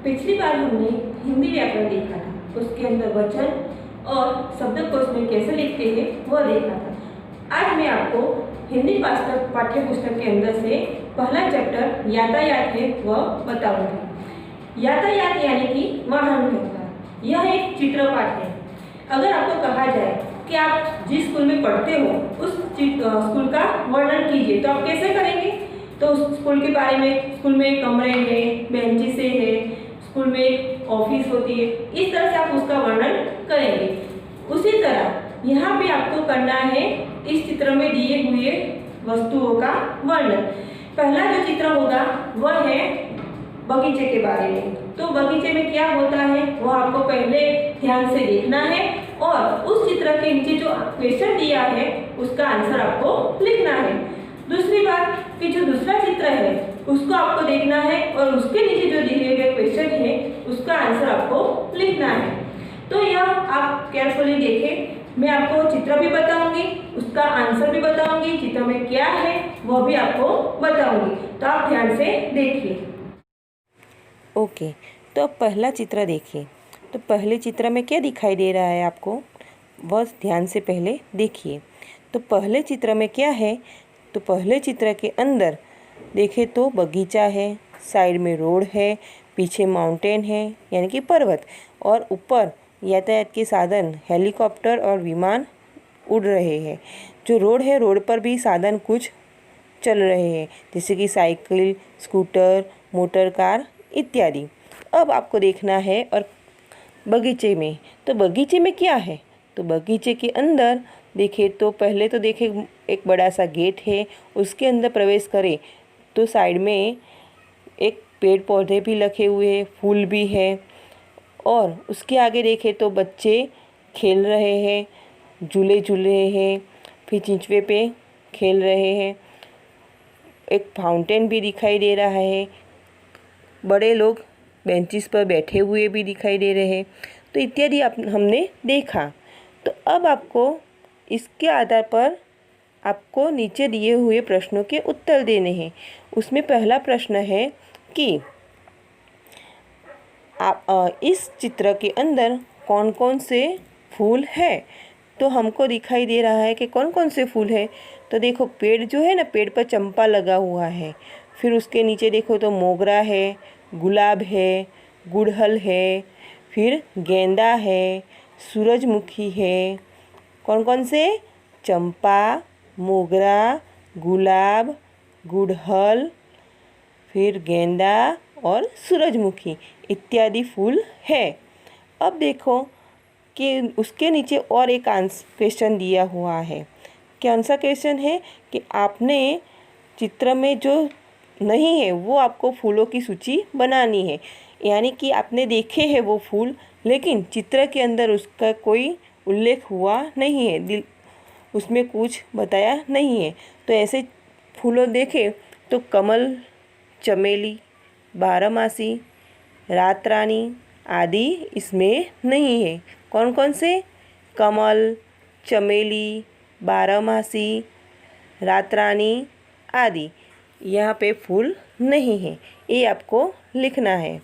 पिछली बार हमने हिंदी व्याकरण देखा था, उसके अंदर वचन और शब्दकोश में कैसे लिखते हैं वह देखा था। आज मैं आपको हिंदी पाठ्य पुस्तक के अंदर से पहला चैप्टर यातायात है वह बताऊंगी। यातायात यानी कि वाहन व्यवहार, यह एक चित्रपाठ है। अगर आपको कहा जाए कि आप जिस स्कूल में पढ़ते हो उस स्कूल का वर्णन कीजिए, तो आप कैसे करेंगे? तो उस स्कूल के बारे में, स्कूल में कमरे हैं, बेंचेस हैं, स्कूल में ऑफिस होती है, इस तरह से आप उसका वर्णन करेंगे। उसी तरह यहाँ पे आपको करना है इस चित्र में दिए हुए वस्तुओं का वर्णन। पहला जो चित्र होगा वह है बगीचे के बारे में। तो बगीचे में क्या होता है वह आपको पहले ध्यान से देखना है और उस चित्र के नीचे जो क्वेश्चन दिया है उसका आंसर आपको लिखना है। दूसरी बात कि जो दूसरा चित्र है उसको आपको देखना है और उसके नीचे जो दिए गए क्वेश्चन है उसका आंसर आपको लिखना है। तो यह आप केयरफुली देखें, मैं आपको चित्र भी बताऊंगी, उसका आंसर भी बताऊंगी, चित्र में क्या है वह भी आपको बताऊंगी, तो आप ध्यान से देखिए। ओके, तो अब पहला चित्र देखिए। तो पहले चित्र में क्या दिखाई दे रहा है आपको, बस ध्यान से पहले देखिए। तो पहले चित्र में क्या है, तो पहले चित्र के अंदर देखें तो बगीचा है, साइड में रोड है, पीछे माउंटेन है यानी कि पर्वत, और ऊपर यातायात के साधन हेलीकॉप्टर और विमान उड़ रहे हैं। जो रोड है, रोड पर भी साधन कुछ चल रहे हैं, जैसे कि साइकिल, स्कूटर, मोटर कार इत्यादि। अब आपको देखना है और बगीचे में, तो बगीचे में क्या है, तो बगीचे के अंदर देखें तो पहले तो देखें एक बड़ा सा गेट है, उसके अंदर प्रवेश करें तो साइड में एक पेड़ पौधे भी लगे हुए हैं, फूल भी है, और उसके आगे देखें तो बच्चे खेल रहे हैं, झूले झूल रहे हैं, फिर चिंचवे पे खेल रहे हैं। एक फाउंटेन भी दिखाई दे रहा है, बड़े लोग बेंचेस पर बैठे हुए भी दिखाई दे रहे हैं। तो इत्यादि हमने देखा। तो अब आपको इसके आधार पर आपको नीचे दिए हुए प्रश्नों के उत्तर देने हैं। उसमें पहला प्रश्न है कि आप इस चित्र के अंदर कौन कौन से फूल है। तो हमको दिखाई दे रहा है कि कौन कौन से फूल है। तो देखो पेड़ जो है ना, पेड़ पर चंपा लगा हुआ है, फिर उसके नीचे देखो तो मोगरा है, गुलाब है, गुड़हल है, फिर गेंदा है, सूरजमुखी है। कौन कौन से? चंपा, मोगरा, गुलाब, गुड़हल, फिर गेंदा और सूरजमुखी इत्यादि फूल है। अब देखो कि उसके नीचे और एक क्वेश्चन दिया हुआ है। कौन सा क्वेश्चन है कि आपने चित्र में जो नहीं है वो आपको फूलों की सूची बनानी है। यानी कि आपने देखे हैं वो फूल, लेकिन चित्र के अंदर उसका कोई उल्लेख हुआ नहीं है, उसमें कुछ बताया नहीं है। तो ऐसे फूलों देखें तो कमल, चमेली, बारहमासी, रात रानी आदि इसमें नहीं है। कौन कौन से? कमल, चमेली, बारहमासी, रात रानी आदि यहाँ पे फूल नहीं है, ये आपको लिखना है।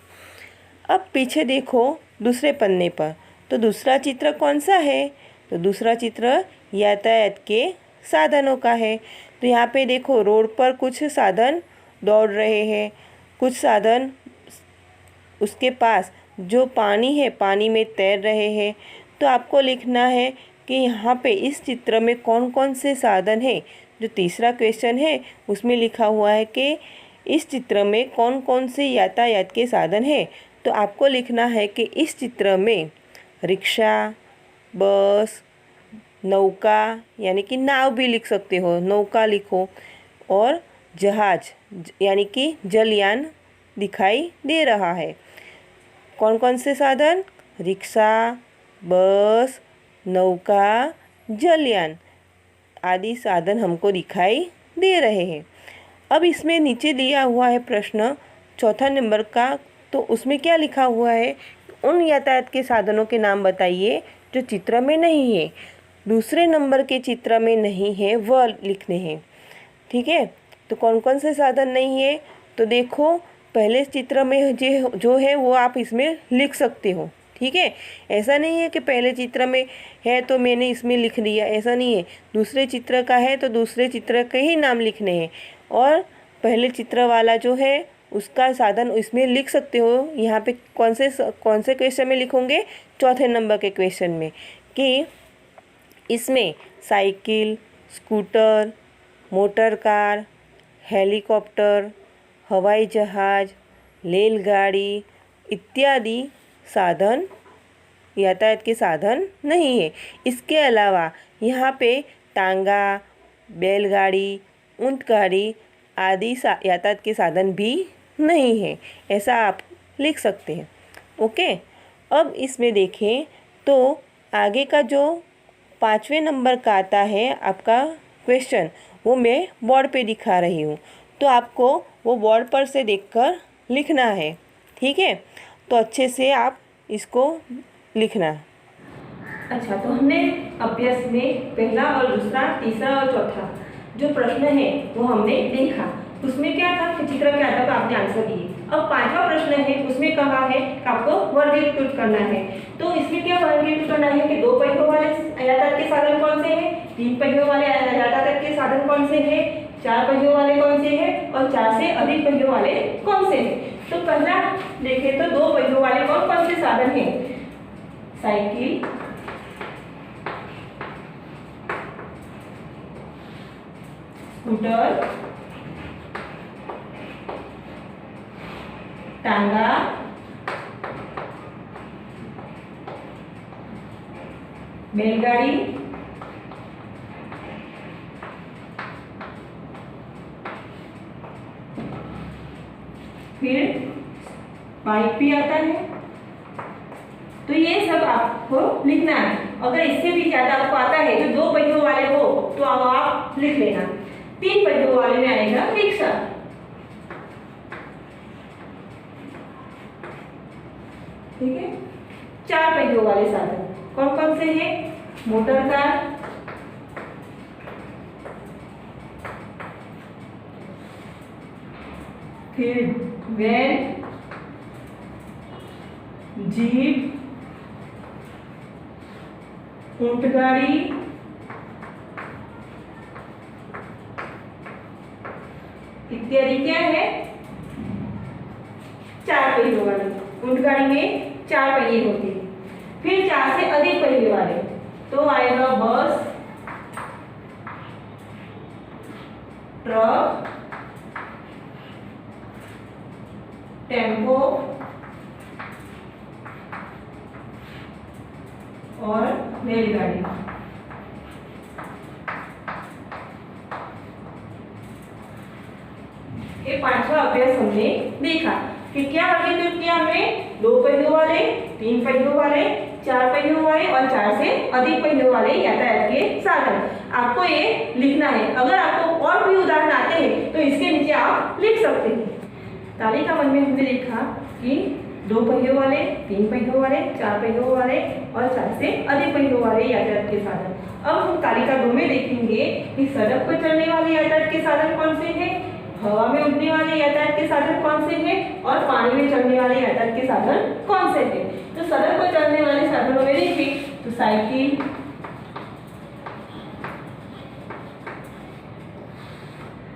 अब पीछे देखो दूसरे पन्ने पर, तो दूसरा चित्र कौन सा है? तो दूसरा चित्र यातायात के साधनों का है। तो यहाँ पे देखो रोड पर कुछ साधन दौड़ रहे हैं, कुछ साधन उसके पास जो पानी है पानी में तैर रहे हैं। तो आपको लिखना है कि यहाँ पे इस चित्र में कौन कौन से साधन हैं। जो तीसरा क्वेश्चन है उसमें लिखा हुआ है कि इस चित्र में कौन कौन से यातायात के साधन हैं। तो आपको लिखना है कि इस चित्र में रिक्शा, बस, नौका यानी कि नाव भी लिख सकते हो, नौका लिखो, और जहाज यानी कि जलयान दिखाई दे रहा है। कौन कौन से साधन? रिक्शा, बस, नौका, जलयान आदि साधन हमको दिखाई दे रहे हैं। अब इसमें नीचे दिया हुआ है प्रश्न चौथा नंबर का, तो उसमें क्या लिखा हुआ है? उन यातायात के साधनों के नाम बताइए जो चित्र में नहीं है। दूसरे नंबर के चित्र में नहीं है वह लिखने हैं, ठीक है। तो कौन कौन से साधन नहीं है? तो देखो पहले चित्र में जो है वो आप इसमें लिख सकते हो, ठीक है। ऐसा नहीं है कि पहले चित्र में है तो मैंने इसमें लिख दिया, ऐसा नहीं है। दूसरे चित्र का है तो दूसरे चित्र के ही नाम लिखने हैं, और पहले चित्र वाला जो है उसका साधन इसमें लिख सकते हो। यहाँ पे कौन से क्वेश्चन में लिखोगे? चौथे नंबर के क्वेश्चन में, कि इसमें cycle, scooter, motor car, helicopter, हवाई जहाज़, रेलगाड़ी इत्यादि साधन यातायात के साधन नहीं है। इसके अलावा यहाँ पे टांगा, बैलगाड़ी, ऊंटगाड़ी आदि यातायात के साधन भी नहीं है, ऐसा आप लिख सकते हैं। ओके, अब इसमें देखें तो आगे का जो 5वें नंबर का आता है आपका क्वेश्चन, वो मैं बोर्ड पे दिखा रही हूँ, तो आपको वो बोर्ड पर से देखकर लिखना है, ठीक है। तो अच्छे से आप इसको लिखना। अच्छा, तो हमने अभ्यास में पहला और दूसरा, तीसरा और चौथा जो प्रश्न है वो हमने देखा। उसमें क्या था, चित्र क्या था, तो आपने आंसर दिए। अब 5वां प्रश्न है, उसमें कहा है कि आपको वर्गीकृत करना है। तो इसमें क्या वर्गीकृत करना है कि 2 पहियों वाले यातायात के साधन कौन से हैं, 3 पहियों वाले यातायात के साधन कौन से हैं, 4 पहियों वाले कौन से हैं, और 4 से अधिक पहियों वाले कौन से हैं। तो पहला देखें तो 2 पहियों वाले कौन कौन से साधन हैं? साइकिल, स्कूटर, टांगा, बैलगाड़ी, फिर बाइक भी आता है। तो ये सब आपको लिखना है। अगर इससे भी ज़्यादा आपको आता है जो 2 पहियों वाले हो तो अब आप लिख लेना। 3 पहियों वाले में आएगा रिक्शा, ठीक है। 4 पहियों वाले साधन कौन कौन से हैं? मोटर कार, फिर वैन, जीप, ऊंटगाड़ी, इत्यादि क्या है? 4 पहियों वाले। ऊंटगाड़ी में 4 पहिए होते हैं। फिर 4 से अधिक पहिए वाले तो आएगा बस, ट्रक, टेम्पो और रेलगाड़ी। ये 5वां अभ्यास हमने देखा कि क्या वर्गीकृत किया हमने? 2 पहियों वाले, 3 पहियों वाले, 4 पहियों वाले और 4 से अधिक पहियों वाले यातायात के साधन। आपको ये लिखना है। अगर आपको और भी उदाहरण आते हैं तो इसके नीचे आप लिख सकते हैं। तालिका 1 में हमने देखा कि 2 पहियों वाले, 3 पहियों वाले, 4 पहियों वाले और 4 से अधिक पहियों वाले यातायात के साधन। अब हम तालिका 2 में देखेंगे कि सड़क पर चलने वाले यातायात के साधन कौन से हैं, हवा में उड़ने वाले यातायात के साधन कौन से हैं और पानी में चलने वाले यातायात के साधन कौन से हैं। तो सड़क पर चलने वाले साधनों में देखें तो साइकिल,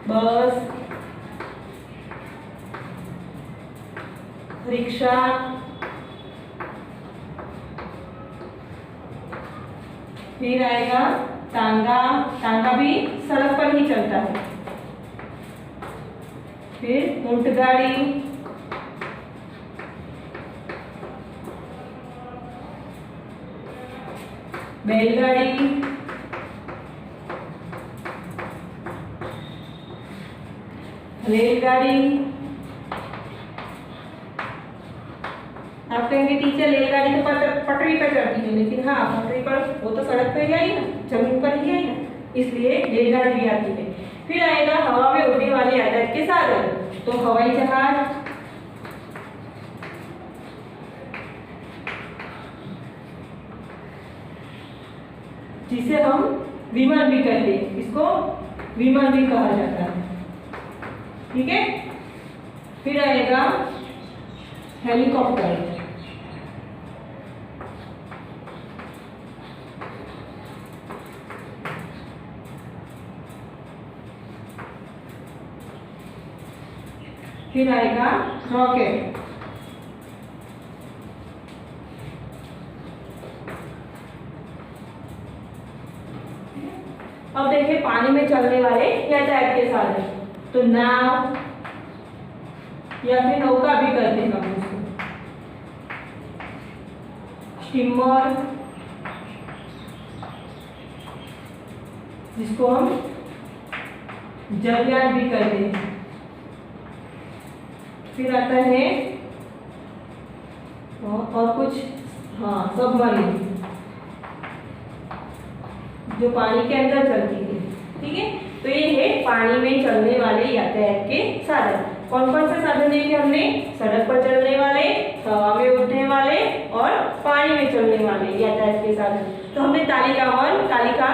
बस, रिक्शा, फिर आएगा टांगा, टांगा भी सड़क पर ही चलता है। फिर ऊंटगाड़ी, बैलगाड़ी, रेलगाड़ी। आप कहेंगे टीचर रेलगाड़ी तो पटरी पर चलती है, लेकिन हाँ पटरी पर वो तो सड़क पर ही आई ना, जमीन पर ही आई ना, इसलिए रेलगाड़ी भी आती है। फिर आएगा हवा में उड़ने वाले यातायात के साधन, तो हवाई जहाज, जिसे हम विमान भी कहते हैं, इसको विमान भी कहा जाता है, ठीक है। फिर आएगा हेलीकॉप्टर, फिर आएगा रॉकेट, अब देखिए पानी में चलने वाले यातायात के साधन, तो नाव या फिर नौका भी कहते हैं हम उसको, स्टीमर जिसको हम जलयान भी कहते हैं। फिर आता है और कुछ, हाँ, सबमरीन जो पानी के अंदर चलती है। ठीक है, तो ये है पानी में चलने वाले यातायात के साधन। कौन कौन से साधन देखे हमने? सड़क पर चलने वाले, हवा में उड़ने वाले और पानी में चलने वाले यातायात के साधन। तो हमने तालिका 1, तालिका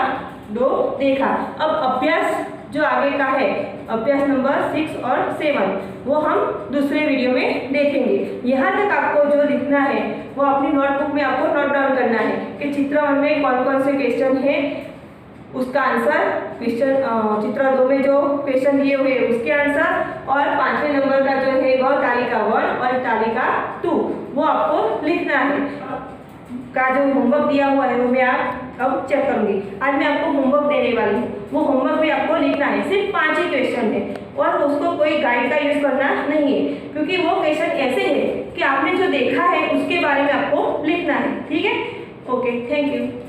2 देखा। अब अभ्यास जो आगे का है, अभ्यास नंबर 6 और 7, वो हम दूसरे वीडियो में देखेंगे। यहाँ तक आपको जो लिखना है वो अपनी नोटबुक में आपको नोट डाउन करना है कि चित्र 1 में कौन कौन से क्वेश्चन है, उसका आंसर, क्वेश्चन चित्र 2 में जो क्वेश्चन दिए हुए उसके आंसर, और 5वें नंबर का जो है वो तालिका 1 और तालिका 2 वो आपको लिखना है। का जो होमवर्क दिया हुआ है वो मैं आप अब चेक करूंगी। आज मैं आपको होमवर्क देने वाली हूँ, वो होमवर्क भी आपको लिखना है। सिर्फ 5 ही क्वेश्चन है और उसको कोई गाइड का यूज करना नहीं है, क्योंकि वो क्वेश्चन ऐसे है कि आपने जो देखा है उसके बारे में आपको लिखना है। ठीक है, ओके, थैंक यू।